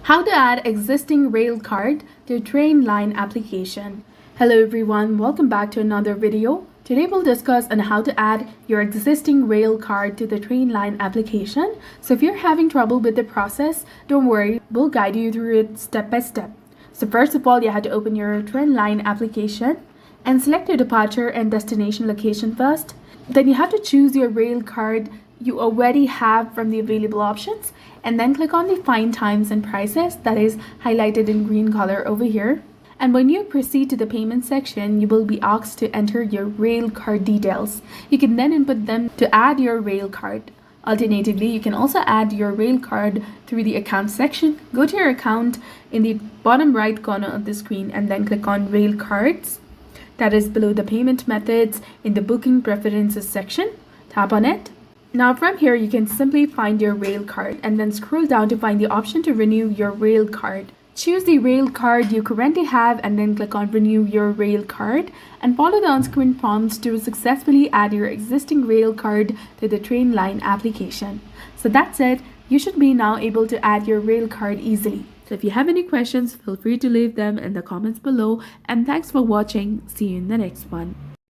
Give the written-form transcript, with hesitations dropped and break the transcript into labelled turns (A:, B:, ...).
A: How to add existing Railcard to Trainline application. Hello everyone, welcome back to another video. Today we'll discuss on how to add your existing Railcard to the Trainline application. So if you're having trouble with the process, don't worry, we'll guide you through it step by step. So first of all, you have to open your Trainline application and select your departure and destination location first. Then you have to choose your Railcard you already have from the available options, and then click on the find times and prices that is highlighted in green color over here. And when you proceed to the payment section, you will be asked to enter your Railcard details. You can then input them to add your Railcard. Alternatively, you can also add your Railcard through the account section. Go to your account in the bottom right corner of the screen and then click on Railcards. That is below the payment methods in the booking preferences section. Tap on it. Now from here, you can simply find your Railcard and then scroll down to find the option to renew your Railcard. Choose the Railcard you currently have and then click on renew your Railcard and follow the on-screen prompts to successfully add your existing Railcard to the Trainline application. So that's it. You should be now able to add your Railcard easily. So if you have any questions, feel free to leave them in the comments below, and thanks for watching. See you in the next one.